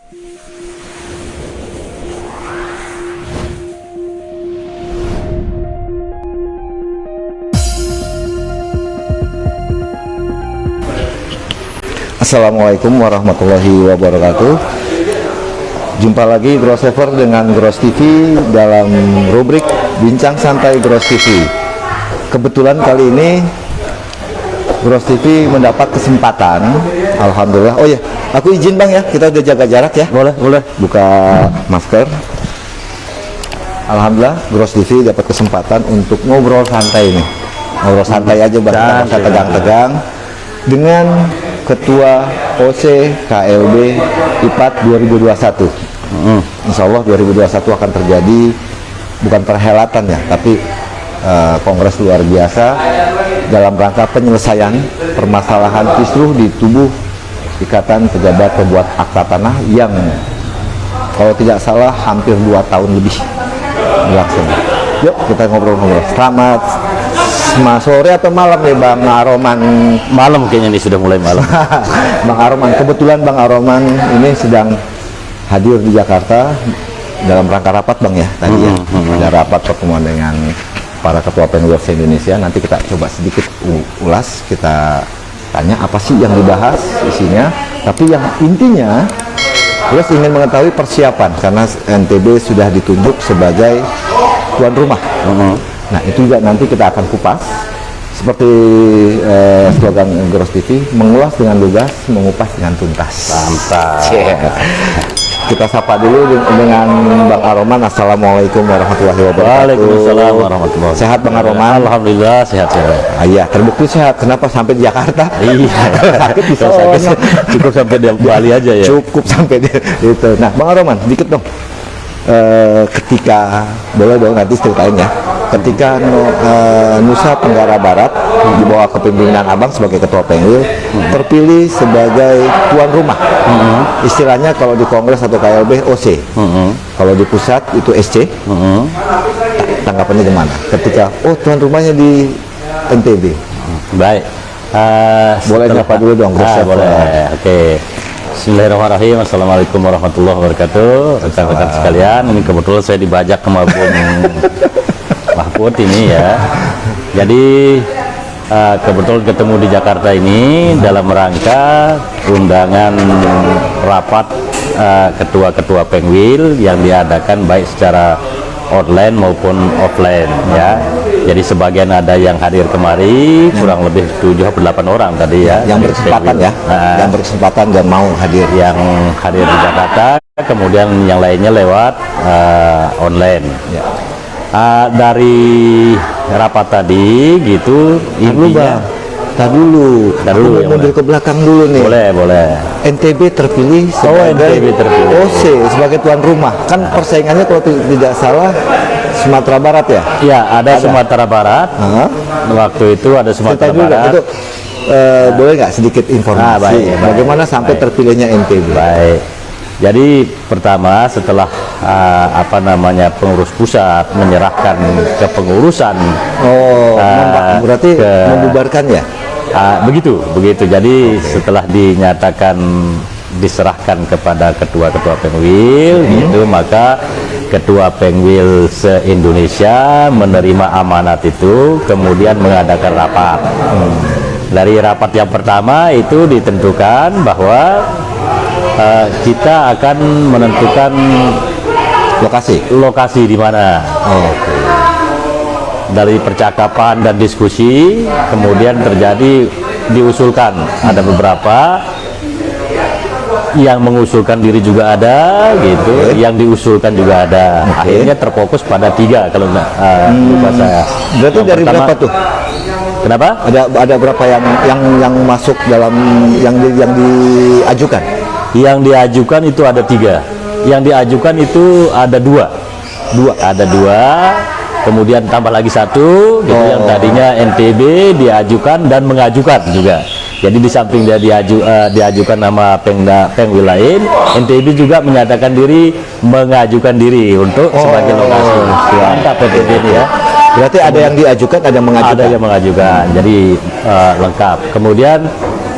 Assalamualaikum warahmatullahi wabarakatuh. Jumpa lagi Grossaver dengan Gross TV dalam rubrik Bincang Santai Gross TV. Kebetulan kali ini Gross TV mendapat kesempatan, alhamdulillah. Oh ya, aku izin Bang ya, kita udah jaga jarak ya. Boleh. Buka masker. Alhamdulillah Gross TV dapat kesempatan untuk ngobrol santai nih. Ngobrol santai aja Bang, tanpa tegang-tegang dengan Ketua OC KLB IPAT 2021. Insya Allah 2021 akan terjadi bukan perhelatan ya, tapi kongres luar biasa dalam rangka penyelesaian permasalahan kisruh di tubuh Ikatan Pejabat Pembuat Akta Tanah yang kalau tidak salah hampir 2 tahun lebih berlangsung. Yuk kita ngobrol-ngobrol. Selamat sore atau malam nih Bang Aroman? Malam kayaknya nih, sudah mulai malam. Bang Aroman, kebetulan Bang Aroman ini sedang hadir di Jakarta dalam rangka rapat Bang ya tadi ya. Ada rapat pertemuan dengan para ketua pengurus Indonesia. Nanti kita coba sedikit ulas, kita tanya apa sih yang dibahas isinya. Tapi yang intinya Gross ingin mengetahui persiapan karena NTB sudah ditunjuk sebagai tuan rumah. Nah itu juga nanti kita akan kupas seperti slogan Gross TV, mengulas dengan lugas, mengupas dengan tuntas. Mantap. Kita sapa dulu dengan Bang Aroman. Assalamualaikum warahmatullahi wabarakatuh. Waalaikumsalam warahmatullahi wabarakatuh. Sehat Bang Aroman? Alhamdulillah sehat. Iya, terbukti sehat. Kenapa sampai di Jakarta? Iya. Sakit di sana. Cukup sampai di Bali aja ya. Cukup sampai di itu. Nah, Bang Aroman, dikit dong. Ketika boleh dong nanti ceritain ya. Ketika Nusa Tenggara Barat di bawah kepemimpinan Abang sebagai ketua PNW terpilih sebagai tuan rumah. Istilahnya kalau di Kongres atau KLB OC. Kalau di pusat itu SC. Tanggapannya gimana? Ketika tuan rumahnya di NTB. Baik. Boleh nyapa dulu dong. Boleh. Oke. Bismillahirrahmanirrahim. Assalamualaikum warahmatullahi wabarakatuh. Rekan-rekan sekalian, ini kebetulan saya dibajak sama Bung Mahfud ini ya. Jadi kebetulan ketemu di Jakarta ini dalam rangka undangan rapat ketua-ketua Pengwil yang diadakan baik secara online maupun offline ya. Jadi sebagian ada yang hadir kemari, kurang lebih 7-8 orang tadi ya. Yang berkesempatan ya, yang berkesempatan dan mau hadir. Yang hadir di Jakarta, kemudian yang lainnya lewat online. Ya. Dari rapat tadi gitu, intinya. Tadi dulu, mundur ke belakang dulu nih. Boleh. NTB terpilih sebagai OC sebagai tuan rumah. Kan persaingannya kalau tidak salah Sumatera Barat ya? Ya, ada Sumatera Barat. Waktu itu ada Sumatera Barat. Itu boleh nggak sedikit informasi bagaimana sampai terpilihnya NTB? Baik. Jadi pertama setelah pengurus pusat menyerahkan kepengurusan, berarti membubarkan ya? Begitu. Jadi setelah diserahkan kepada ketua-ketua Pengwil, gitu, maka ketua Pengwil se-Indonesia menerima amanat itu, kemudian mengadakan rapat. Dari rapat yang pertama itu ditentukan bahwa kita akan menentukan lokasi di mana. Dari percakapan dan diskusi kemudian diusulkan, ada beberapa yang mengusulkan diri juga ada gitu, yang diusulkan juga ada. Akhirnya terfokus pada 3 kalau lupa saya. Berarti dari berapa tuh? Kenapa? Ada berapa yang masuk dalam yang diajukan? Yang diajukan itu ada 3. Yang diajukan itu ada 2. Ada 2. Kemudian tambah lagi 1 gitu, yang tadinya NTB diajukan dan mengajukan juga. Jadi di samping dia diajukan nama Pengwil lain, NTB juga menyatakan diri, mengajukan diri untuk sebagai lokasi. Mantap NTB ini ya. Berarti ada yang diajukan, ada yang mengajukan. Ada yang mengajukan. Jadi lengkap. Kemudian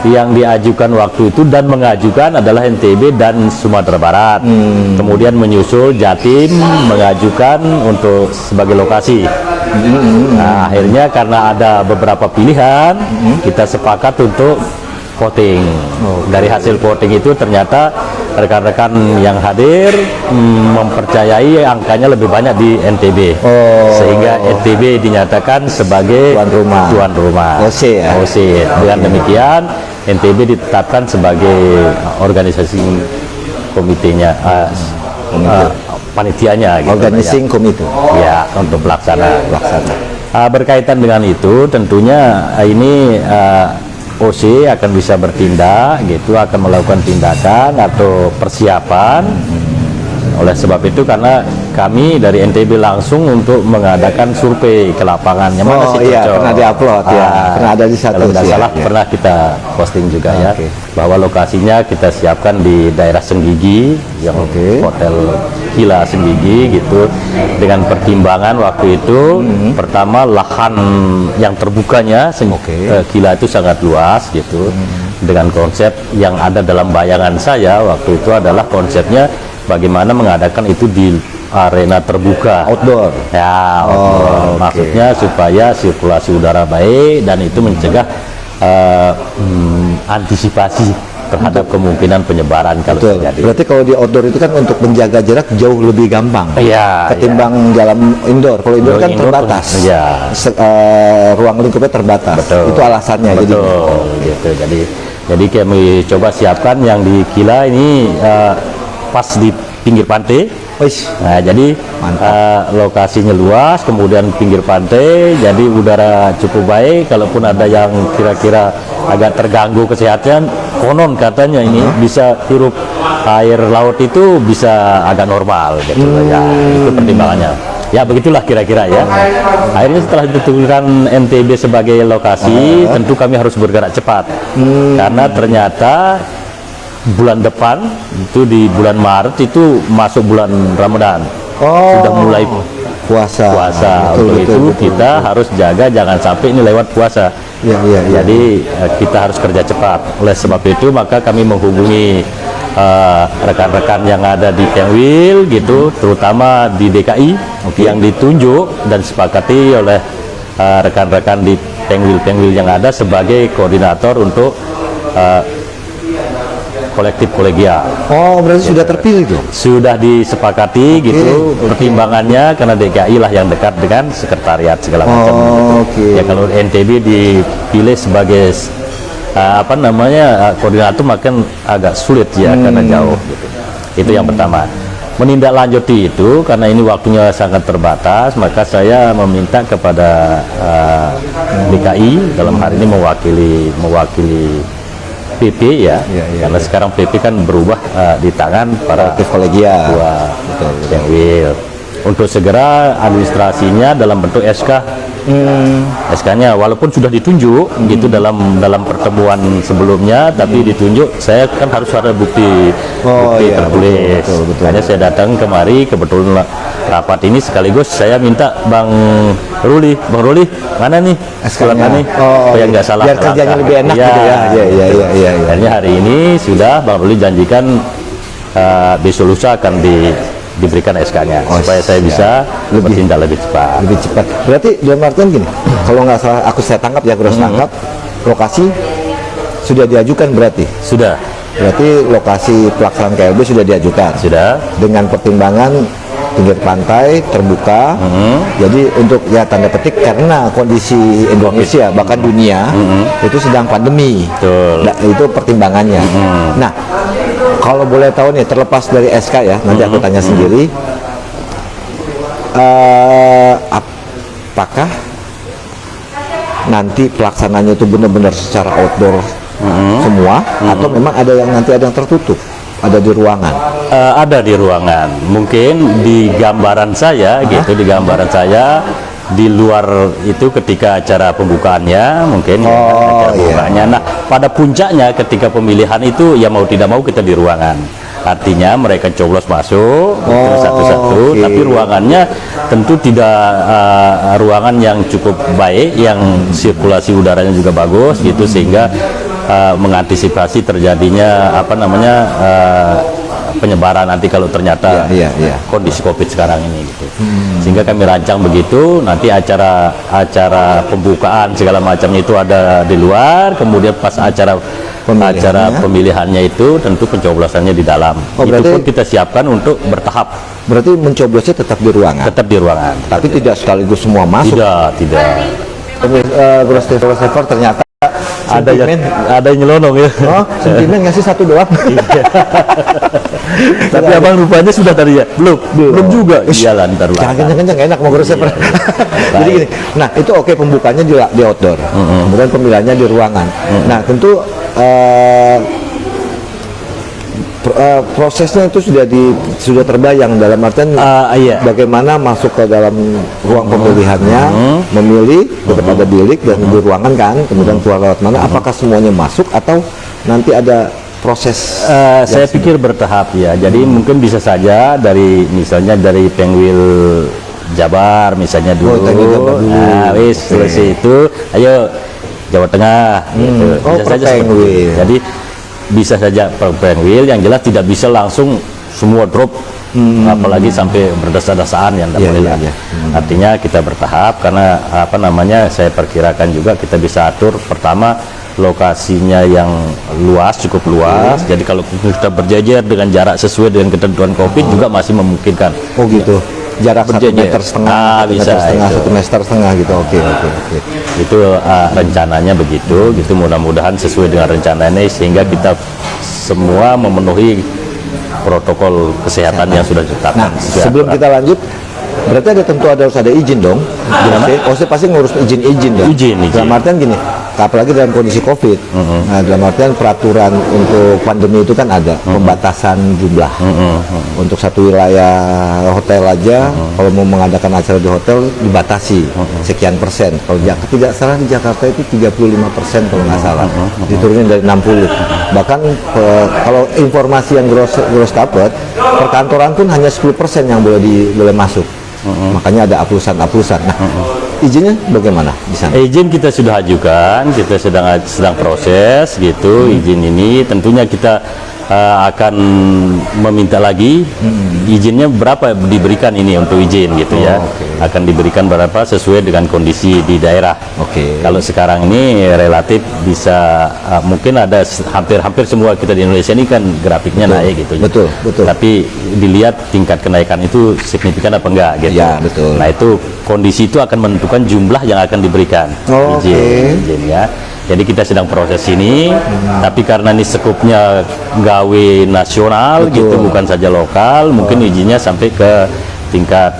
yang diajukan waktu itu dan mengajukan adalah NTB dan Sumatera Barat. Kemudian menyusul Jatim mengajukan untuk sebagai lokasi. Nah, akhirnya karena ada beberapa pilihan, kita sepakat untuk voting. Dari hasil voting itu ternyata rekan-rekan yang hadir mempercayai angkanya lebih banyak di NTB, sehingga NTB dinyatakan sebagai tuan rumah. OC ya? OC. Dengan demikian NTB ditetapkan sebagai organisasi komitenya, panitianya gitu, Organizing Committee ya, untuk pelaksana. Berkaitan dengan itu tentunya ini OC akan bisa bertindak gitu, akan melakukan tindakan atau persiapan. Oleh sebab itu, karena kami dari NTB langsung untuk mengadakan survei ke lapangannya, mana sih cocok. Iya, pernah diupload ya, pernah ada di satu. Kalau tidak salah pernah kita posting juga ya, bahwa lokasinya kita siapkan di daerah Senggigi, yang hotel Kila Senggigi gitu. Dengan pertimbangan waktu itu, pertama lahan yang terbukanya Kila itu sangat luas gitu. Dengan konsep yang ada dalam bayangan saya waktu itu adalah konsepnya bagaimana mengadakan itu di arena terbuka, outdoor ya, outdoor. Maksudnya supaya sirkulasi udara baik dan itu mencegah antisipasi terhadap kemungkinan penyebaran kalau terjadi. Berarti kalau di outdoor itu kan untuk menjaga jarak jauh lebih gampang ketimbang dalam indoor. Kalau indoor kan terbatas, ruang lingkupnya terbatas. Itu alasannya. Betul. Gitu. Jadi kami coba siapkan yang di Kila ini pas di pinggir pantai. Nah, jadi lokasinya luas, kemudian pinggir pantai, jadi udara cukup baik. Kalaupun ada yang kira-kira agak terganggu kesehatan, konon katanya ini bisa hirup air laut itu bisa agak normal gitu ya. Itu pertimbangannya. Ya begitulah kira-kira ya. Akhirnya setelah ditentukan NTB sebagai lokasi, tentu kami harus bergerak cepat. Karena ternyata bulan depan itu di bulan Maret itu masuk bulan Ramadan, sudah mulai puasa. Betul, kita harus jaga jangan sampai ini lewat puasa. Jadi kita harus kerja cepat. Oleh sebab itu maka kami menghubungi rekan-rekan yang ada di Tengwil gitu, terutama di DKI yang ditunjuk dan sepakati oleh rekan-rekan di Tengwil yang ada sebagai koordinator untuk kolektif kolegial. Berarti sudah terpilih tuh? Sudah disepakati gitu. Pertimbangannya karena DKI lah yang dekat dengan sekretariat segala macam. Ya kalau NTB dipilih sebagai koordinator makin agak sulit ya karena jauh. Gitu. Itu yang pertama. Menindaklanjuti itu karena ini waktunya sangat terbatas, maka saya meminta kepada DKI dalam hari ini mewakili PP ya, karena sekarang PP kan berubah di tangan para kolegial Tengwil untuk segera administrasinya dalam bentuk SK. SK-nya walaupun sudah ditunjuk gitu dalam pertemuan sebelumnya, tapi ditunjuk saya kan harus ada bukti tertulis. Makanya saya datang kemari kebetulan rapat ini sekaligus saya minta Bang Ruli mana nih SK-nya nih supaya nggak salah biar kerjanya lebih enak gitu ya. Akhirnya hari ini sudah Bang Ruli janjikan besok lusa akan diberikan SK-nya supaya saya bisa bertindak lebih cepat. Berarti dalam artian gini, kalau nggak salah saya tangkap ya, tangkap lokasi sudah diajukan berarti. Sudah. Berarti lokasi pelaksanaan KLB sudah diajukan. Sudah. Dengan pertimbangan pinggir pantai terbuka. Jadi untuk ya tanda petik karena kondisi Indonesia bahkan dunia itu sedang pandemi. Itu pertimbangannya. Nah, kalau boleh tahu nih, terlepas dari SK ya, nanti aku tanya sendiri, apakah nanti pelaksananya itu benar-benar secara outdoor semua, atau memang ada yang tertutup, ada di ruangan? Ada di ruangan, mungkin di gambaran saya gitu, di luar itu ketika acara pembukaannya mungkin acara pembukaannya. Nah, pada puncaknya ketika pemilihan itu ya mau tidak mau kita di ruangan. Artinya mereka coblos masuk satu-satu, tapi ruangannya tentu tidak ruangan yang cukup baik, yang sirkulasi udaranya juga bagus gitu, sehingga mengantisipasi terjadinya penyebaran nanti kalau ternyata kondisi COVID sekarang ini gitu. Sehingga kami rancang begitu, nanti acara pembukaan segala macamnya itu ada di luar, kemudian pas acara pemilihannya itu tentu pencoblosannya di dalam. Itu pun kita siapkan untuk bertahap. Berarti mencoblosnya tetap di ruangan? Tetap di ruangan. Tapi tidak sekaligus semua masuk? Tidak. Grosslever ternyata ada yang nyelonong ya. Oh, sentimen ngasih satu doang. Tapi abang rupanya sudah tadi ya? Belum juga. Iyalah, ntar lah. Jangan kencang, enak mau grosslever. Jadi gini, nah itu oke, pembukanya di outdoor, kemudian pemilihannya di ruangan. Nah tentu prosesnya itu sudah terbayang dalam artian bagaimana masuk ke dalam ruang pemilihannya, memilih kepada bilik dan di ruangan kan, kemudian keluar lewat mana, apakah semuanya masuk atau nanti ada proses? Saya pikir bertahap ya. Jadi mungkin bisa saja misalnya dari Pengwil Jabar misalnya dulu. Nah, selesai itu, ayo Jawa Tengah gitu. Bisa saja seperti itu. Jadi bisa saja per Pengwil, yang jelas tidak bisa langsung semua drop, apalagi sampai berdasar-dasaan yang tidak boleh. Artinya kita bertahap, karena saya perkirakan juga kita bisa atur pertama lokasinya yang cukup luas. Jadi kalau kita berjejer dengan jarak sesuai dengan ketentuan COVID juga masih memungkinkan. Oh gitu. Jarak 1,5 meter, bisa 1,5 meter gitu. Oke. Itu rencananya begitu. Gitu, mudah-mudahan sesuai dengan rencananya sehingga kita semua memenuhi protokol kesehatan yang sudah ditetapkan. Nah, sebelum kita lanjut, berarti harus ada izin dong. OC pasti ngurus izin dong. Izin. Dalam artian gini, apalagi dalam kondisi COVID. Nah, dalam artian peraturan untuk pandemi itu kan ada pembatasan jumlah. Untuk satu wilayah hotel aja, kalau mau mengadakan acara di hotel dibatasi sekian persen. Kalau tidak salah di Jakarta itu 35% kalau nggak salah, diturunin dari 60. Bahkan kalau informasi yang gross dapat, perkantoran pun hanya 10% yang boleh masuk. Makanya ada aplusan. Nah, izinnya bagaimana di sana? Izin kita sudah ajukan, kita sedang proses gitu. Izin ini tentunya kita akan meminta lagi izinnya berapa diberikan ini untuk izin gitu ya. Akan diberikan berapa sesuai dengan kondisi di daerah. Kalau sekarang ini relatif bisa mungkin ada hampir semua kita di Indonesia ini kan grafiknya naik gitu. Betul. Tapi dilihat tingkat kenaikan itu signifikan apa enggak gitu. Ya, betul. Nah, itu kondisi itu akan menentukan jumlah yang akan diberikan izin ya. Jadi kita sedang proses ini, tapi karena ini skupnya gawe nasional gitu, bukan saja lokal, mungkin izinnya sampai ke tingkat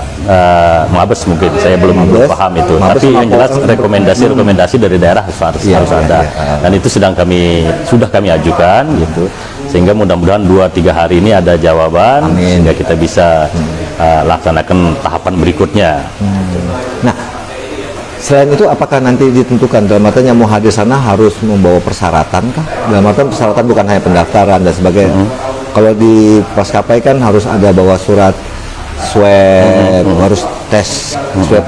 Mabes mungkin. Saya belum paham itu. Tapi yang jelas rekomendasi dari daerah harus ada. Dan itu sudah kami ajukan gitu. Sehingga mudah-mudahan 2-3 hari ini ada jawaban. Sehingga kita bisa laksanakan tahapan berikutnya. Nah, selain itu apakah nanti ditentukan dalam artian yang mau hadir sana harus membawa persyaratan kah? Dalam artian persyaratan bukan hanya pendaftaran dan sebagainya. Kalau di Maskapai kan harus ada bawa surat swab, harus tes swab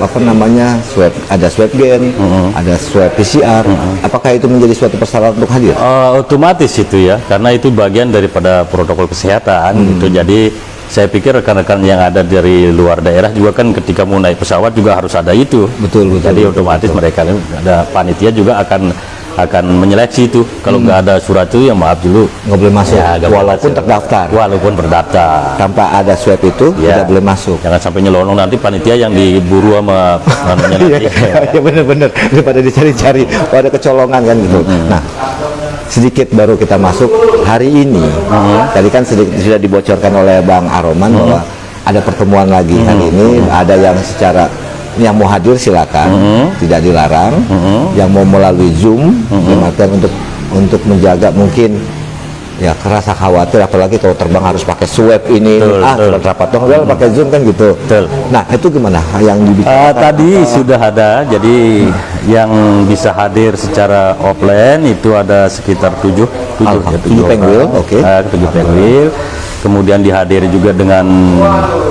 ada swab gen, ada swab PCR. Apakah itu menjadi suatu persyaratan untuk hadir? Otomatis itu ya, karena itu bagian daripada protokol kesehatan gitu. Jadi saya pikir rekan-rekan yang ada dari luar daerah juga kan ketika mau naik pesawat juga harus ada itu. Betul. Jadi otomatis mereka ada panitia juga akan menyeleksi itu. Kalau nggak ada surat itu ya maaf dulu, nggak boleh masuk. Ya, walaupun terdaftar. Tanpa ada swab itu tidak boleh masuk. Jangan sampai nyelonong nanti panitia yang diburu sama nanti. Ya benar-benar daripada dicari-cari, ada kecolongan kan gitu. Nah, sedikit baru kita masuk hari ini. Tadi kan sudah dibocorkan oleh Bang Aroman bahwa ada pertemuan lagi hari ini. Ada yang mau hadir silakan, tidak dilarang. Yang mau melalui Zoom, untuk menjaga mungkin ya rasa khawatir, apalagi kalau terbang harus pakai swab ini. Rapat dong, pakai Zoom kan gitu. Nah, itu gimana yang dibicarakan? Tadi sudah ada, jadi yang bisa hadir secara offline itu ada sekitar 7 Pengwil, 7 Pengwil. Kemudian dihadiri juga dengan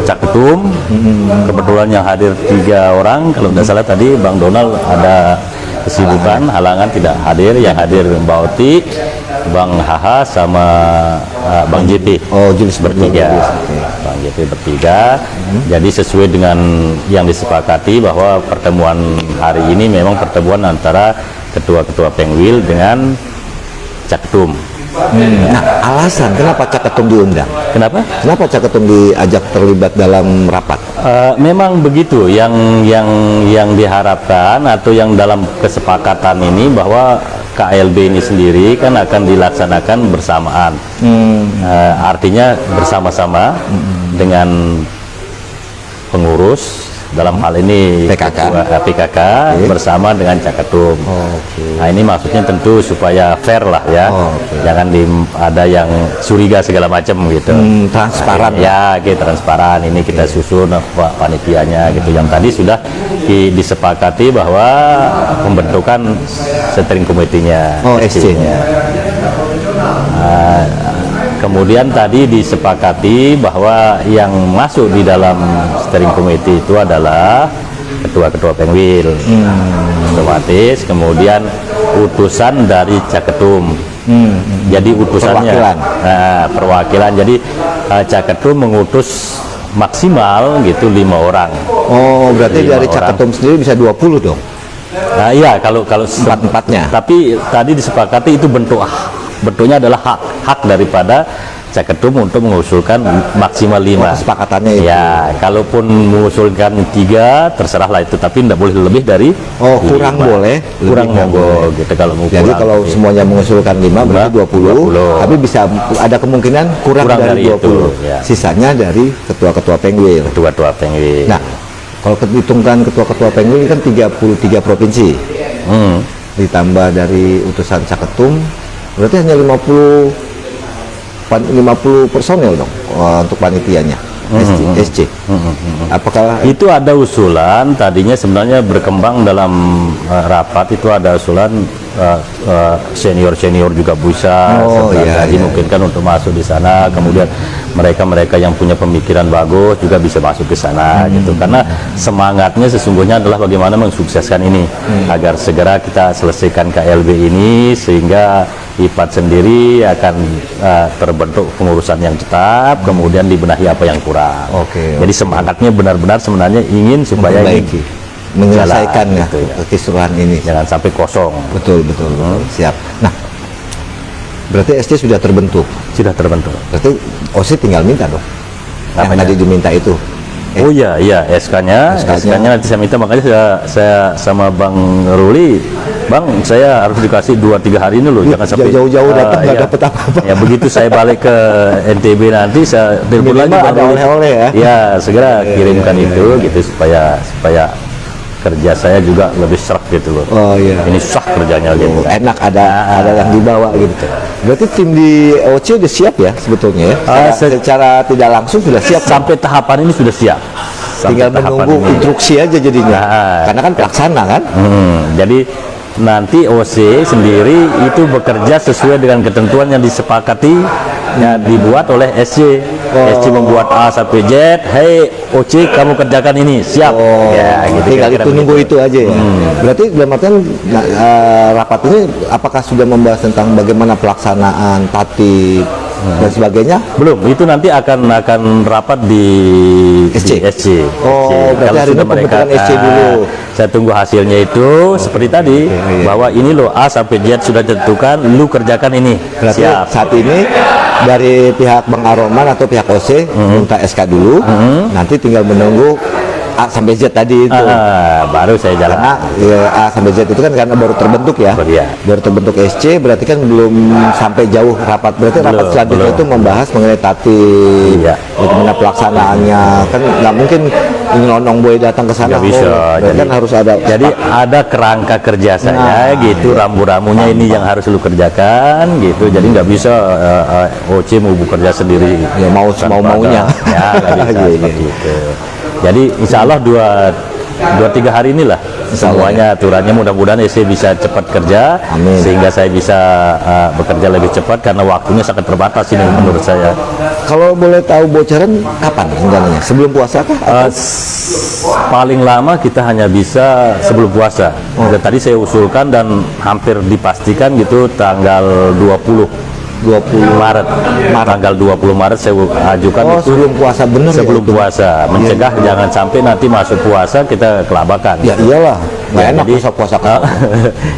Caketum. Kebetulan yang hadir 3 orang, kalau tidak salah tadi Bang Donald ada kesibukan, halangan tidak hadir. Yang hadir Mbak Oti, Bang Haha, sama Bang JP. Oh, jenis bertiga. Bang JP bertiga. Jadi sesuai dengan yang disepakati bahwa pertemuan hari ini memang pertemuan antara ketua-ketua Pengwil dengan Caketum. Nah, alasan kenapa Caketum diundang? Kenapa? Kenapa Caketum diajak terlibat dalam rapat? Memang begitu yang diharapkan atau yang dalam kesepakatan ini bahwa KLB ini sendiri kan akan dilaksanakan bersamaan. Artinya bersama-sama dengan pengurus dalam hal ini PKK bersama dengan Caketum. Nah, ini maksudnya tentu supaya fair lah ya. Jangan ada yang curiga segala macam gitu. Transparan ya, gitu, transparan. Ini kita susun panitianya gitu. Yang tadi sudah disepakati bahwa pembentukan steering committee-nya, SC-nya. Kemudian tadi disepakati bahwa yang masuk di dalam steering committee itu adalah ketua-ketua Pengwil, otomatis. Kemudian utusan dari Caketum. Jadi utusannya perwakilan. Jadi Caketum mengutus maksimal gitu 5 orang. Oh, berarti dari Caketum sendiri bisa 20 dong. Nah, iya, kalau empat-empatnya. Tapi tadi disepakati itu bentuknya adalah hak daripada Caketum untuk mengusulkan maksimal 5. Kesepakatannya itu. Ya, kalaupun mengusulkan 3 terserahlah itu, tapi tidak boleh lebih dari kurang 5. Boleh, kurang monggo gitu kalau mau. Jadi kalau semuanya mengusulkan 5 berarti 20. Tapi bisa ada kemungkinan kurang dari 20. Itu, ya. Sisanya dari ketua-ketua Pengwil. Ketua-ketua Pengwil. Nah, kalau hitungkan ketua-ketua Pengwil kan 33 provinsi. Ditambah dari utusan Caketum berarti hanya 50 personel dong untuk panitianya. SC. Apakah itu ada usulan tadinya sebenarnya berkembang dalam rapat itu ada usulan senior juga bisa dimungkinkan untuk masuk di sana. Kemudian mereka yang punya pemikiran bagus juga bisa masuk ke sana gitu, karena semangatnya sesungguhnya adalah bagaimana mensukseskan ini agar segera kita selesaikan KLB ini sehingga IPAT sendiri akan terbentuk pengurusan yang tetap, kemudian dibenahi apa yang kurang. Jadi semangatnya benar-benar sebenarnya ingin supaya menyelesaikan gitu, keseluruhan ini, jangan sampai kosong. Betul. Siap. Nah, berarti SC sudah terbentuk. Berarti OC tinggal minta dong. Yang tadi diminta itu. Oh iya, SK-nya nanti saya minta, makanya saya sama Bang Ruli, Bang, saya harus dikasih 2-3 hari ini loh, jangan sampai jauh-jauh datang nggak dapat apa-apa. Ya begitu saya balik ke NTB nanti saya telepon lagi Bang Ruli. Oleh-oleh ya. Ya, segera kirimkan itu gitu supaya kerja saya juga lebih serak gitu loh. Ini sah kerjanya gitu. Enak ada yang dibawa gitu. Berarti tim di OC udah siap ya sebetulnya ya? Secara tidak langsung sudah siap. Sampai tahapan ini sudah siap. Tinggal menunggu instruksi aja jadinya. Karena kan pelaksana kan. Jadi nanti OC sendiri itu bekerja sesuai dengan ketentuan yang disepakati dibuat oleh SC. SC membuat A sampai Z, hey OC kamu kerjakan ini, siap. Ya, gitu, tinggal itu nunggu itu aja ya. Berarti dalam artian rapat ini apakah sudah membahas tentang bagaimana pelaksanaan tatib dan sebagainya? Belum, itu nanti akan rapat di SC. Berarti hari ini pembentukan SC dulu. Saya tunggu hasilnya itu seperti tadi bahwa ini loh A sampai Z sudah ditentukan, lu kerjakan ini. Berarti siap. Saat ini dari pihak Bang Aroman atau pihak OC minta SK dulu, nanti tinggal menunggu A sampai Z tadi itu. Baru saya jalan. Karena A sampai Z itu kan karena baru terbentuk ya. Baru terbentuk SC, berarti kan belum sampai jauh rapat. Berarti rapat selanjutnya itu membahas mengenai tatib, bagaimana pelaksanaannya. Kan nggak mungkin nyelonong boy datang ke sana. Jadi kan harus ada. Jadi ada kerangka kerja saya gitu, rambu-rambunya ini yang harus lu kerjakan gitu. Jadi nggak bisa OC mau bekerja sendiri. Ya mau maunya. Ya nggak bisa seperti itu. Jadi insya Allah 2-3 hari inilah semuanya aturannya, mudah-mudahan saya bisa cepat kerja. Amin. Sehingga saya bisa bekerja lebih cepat karena waktunya sangat terbatas ini menurut saya. Kalau boleh tahu bocoran kapan rencananya? Sebelum puasa kah? Paling lama kita hanya bisa sebelum puasa. Dan tadi saya usulkan dan hampir dipastikan gitu tanggal 20 Maret. Tanggal 20 Maret saya ajukan itu sebelum puasa bener sebelum ya, itu? puasa, mencegah jangan sampai nanti masuk puasa kita kelabakan. Ya iyalah, nggak enak jadi, puasa.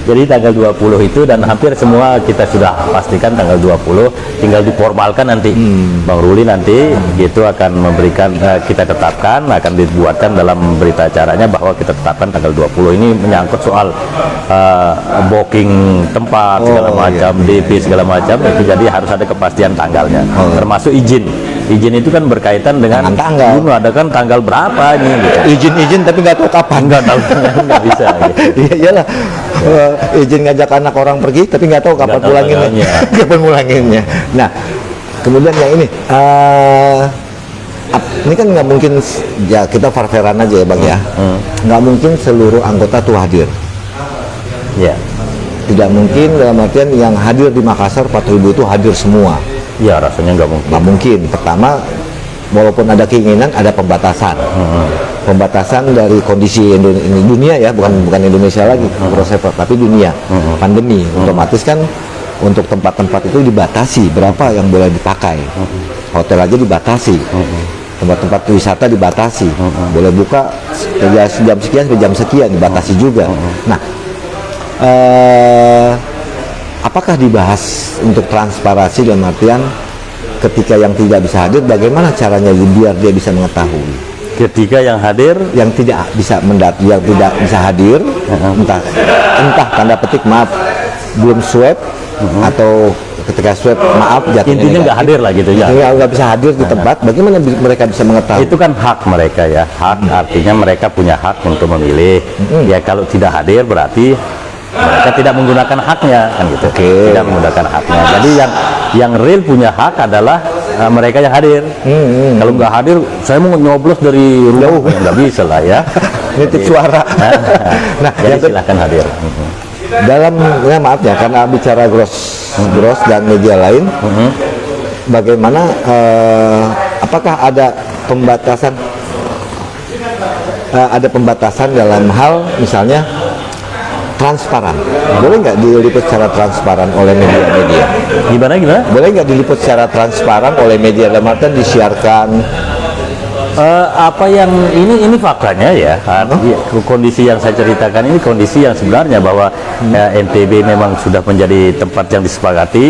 jadi tanggal 20 itu, dan hampir semua kita sudah pastikan tanggal 20, tinggal diformalkan nanti. Bang Ruli nanti gitu akan memberikan, kita tetapkan, akan dibuatkan dalam berita acaranya bahwa kita tetapkan tanggal 20. Ini menyangkut soal booking tempat segala macam, DP segala macam, itu jadi harus ada kepastian tanggalnya, termasuk izin. Izin itu kan berkaitan dengan tanggal. Ada kan tanggal berapa ini gitu. Izin tapi nggak tahu kapan. Nggak tahu, nggak bisa gitu. Iya iyalah. Izin ngajak anak orang pergi tapi nggak tahu kapan pulanginnya. Kapan pulanginnya. Nah, kemudian yang ini kan nggak mungkin ya, kita fair-fairan aja ya Bang ya. Nggak mungkin seluruh anggota tuh hadir. Ya. Tidak mungkin dalam artian yang hadir di Makassar 4.000 itu hadir semua. Ya rasanya nggak mungkin. Nggak mungkin. Pertama, walaupun ada keinginan, ada pembatasan. Pembatasan dari kondisi dunia ya, bukan Indonesia lagi, tapi dunia. Pandemi, otomatis kan untuk tempat-tempat itu dibatasi berapa yang boleh dipakai. Hotel aja dibatasi. Tempat-tempat wisata dibatasi. Boleh buka jam sekian sampai jam sekian dibatasi juga. Nah, apakah dibahas untuk transparansi dalam artian ketika yang tidak bisa hadir bagaimana caranya biar dia bisa mengetahui? Ketika yang hadir, yang tidak bisa yang tidak bisa hadir, entah tanda petik maaf belum swab atau ketika swab maaf intinya nggak hadir lah gitu ya. Nggak bisa hadir di tempat, bagaimana mereka bisa mengetahui? Itu kan hak mereka ya. Hak artinya mereka punya hak untuk memilih. Ya kalau tidak hadir berarti mereka tidak menggunakan haknya kan gitu. Tidak menggunakan haknya. Jadi yang real punya hak adalah mereka yang hadir. Kalau nggak hadir, saya mau nyoblos dari rumah, ya nggak bisa lah ya. Nitip suara. Nah, jadi silahkan hadir. Dalam ya maaf ya karena bicara gross dan media lain, bagaimana apakah ada pembatasan dalam hal misalnya transparan, boleh nggak diliput secara transparan oleh media-media? Gimana? Boleh nggak diliput secara transparan oleh media dalam artian disiarkan? Apa yang ini faktanya ya, kondisi yang saya ceritakan ini kondisi yang sebenarnya bahwa NTB memang sudah menjadi tempat yang disepakati,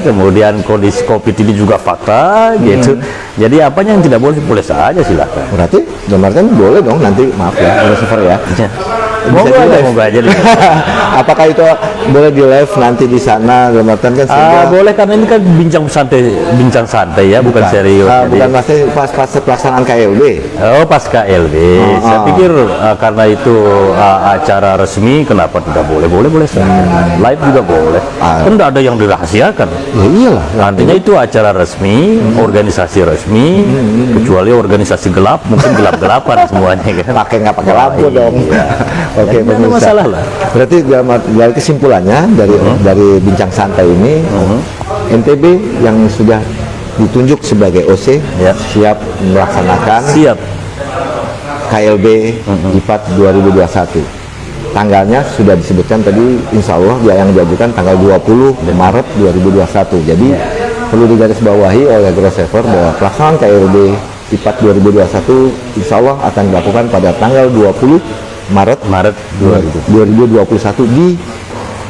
kemudian kondisi COVID ini juga fakta gitu. Jadi apanya yang tidak boleh saja silakan. Berarti Domarten boleh dong nanti, maaf ya, receiver ya. Moga aja. Apakah itu boleh di live nanti di sana Domarten kan? Boleh, karena ini kan bincang santai ya, bukan serius. Bukan masih pas pelaksanaan KLB. Oh, pas KLB. Saya pikir karena itu acara resmi, kenapa tidak boleh? Boleh saja. Live juga boleh. Kan tidak ada yang dirahasiakan. Ya iyalah. Artinya itu acara resmi, organisasi resmi, kecuali organisasi gelap, mungkin gelap-gelapan semuanya kan. Nggak pakai lampu dong. Oke, tidak ada masalah lah. Berarti dari kesimpulannya dari bincang santai ini, NTB yang sudah ditunjuk sebagai OC siap melaksanakan KLB IPAT 2021. Tanggalnya sudah disebutkan tadi, insya Allah yang diajukan tanggal 20 Maret 2021. Jadi perlu digarisbawahi oleh Grossever bahwa pelaksanaan KLB IPAT 2021 insya Allah akan dilakukan pada tanggal 20 Maret 2021 di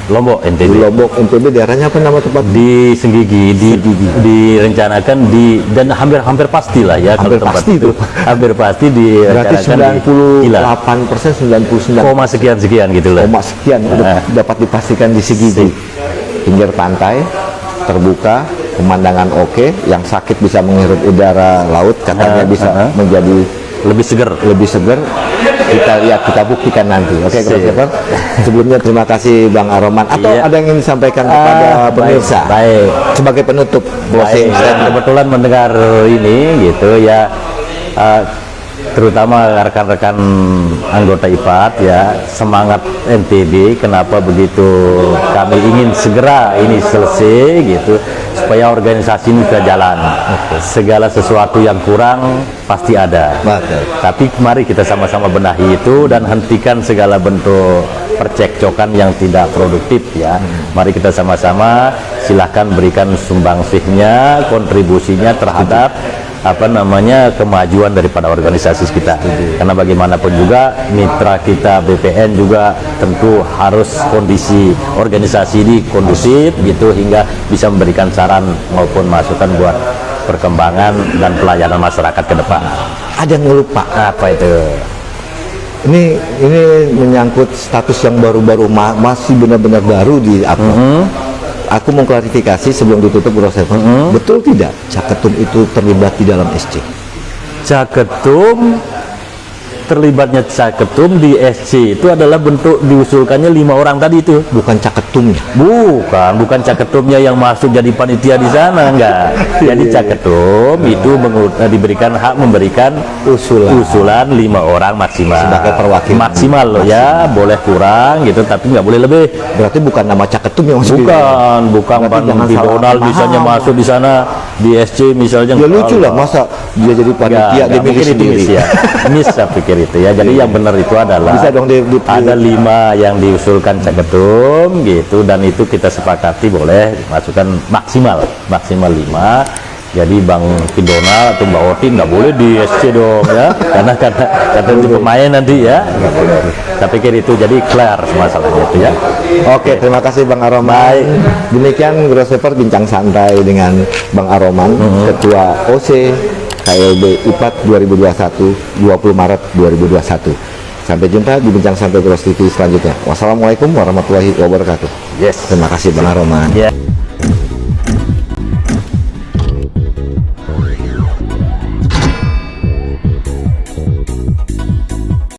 Lombok NTB. Di Lombok NTB, daerahnya apa nama tempat? Di Senggigi. Direncanakan dan hampir pasti lah ya. Hampir pasti itu. Hampir pasti direncanakan. Berarti 98%, 99 sekian gitu lah. Sekian dapat dipastikan di Senggigi. Pinggir pantai, terbuka, pemandangan oke, yang sakit bisa menghirup udara laut, katanya bisa menjadi lebih segar. Kita lihat, kita buktikan nanti. Oke, Grossever. Sebelumnya terima kasih Bang Aroman. Atau ada yang ingin disampaikan kepada pemirsa? Baik. Sebagai penutup, kebetulan mendengar ini gitu ya. terutama rekan-rekan anggota IPAT ya, semangat NTB, kenapa begitu kami ingin segera ini selesai gitu, supaya organisasi ini bisa jalan. Segala sesuatu yang kurang pasti ada. Betul. Tapi mari kita sama-sama benahi itu dan hentikan segala bentuk percekcokan yang tidak produktif ya. Mari kita sama-sama silahkan berikan sumbangsihnya, kontribusinya terhadap kemajuan daripada organisasi kita. Karena bagaimanapun juga mitra kita BPN juga tentu harus kondisi organisasi ini kondusif gitu hingga bisa memberikan saran maupun masukan buat perkembangan dan pelayanan masyarakat ke depan. Ada yang lupa. Apa itu? Ini menyangkut status yang baru-baru, masih benar-benar baru di upload. Aku mau klarifikasi sebelum ditutup, Bro Seven. Betul tidak Caketum itu terlibat di dalam SC? Caketum, terlibatnya Caketum di SC itu adalah bentuk diusulkannya 5 orang tadi itu. Bukan Caketumnya. Bukan Caketumnya yang masuk jadi panitia di sana, enggak. Jadi Caketum itu diberikan hak memberikan usulan 5 orang maksimal. Sebagai perwakilan. Maksimal loh ya, boleh kurang gitu tapi nggak boleh lebih. Berarti bukan nama Caketum yang masuk. Bukan Pidonal misalnya masuk di sana di SC misalnya. Ya lucu lah, masa dia jadi panitia dia milih sendiri. Mis saya pikir itu ya. Jadi yang benar itu adalah bisa dong ada 5 yang diusulkan Caketum gitu, dan itu kita sepakati boleh masukkan maksimal 5. Jadi Bang Pidonal atau Mbak Oti nggak boleh di SC dong ya, karena itu pemain nanti ya. Saya pikir itu jadi clear masalahnya itu ya. Oke, terima kasih Bang Aroman. Demikian Grossever bincang santai dengan Bang Aroman, Ketua OC KLB IPAT 2021 20 Maret 2021. Sampai jumpa di bincang santai Gros TV selanjutnya. Wassalamualaikum warahmatullahi wabarakatuh. Yes. Terima kasih Bang Aroman. Yeah.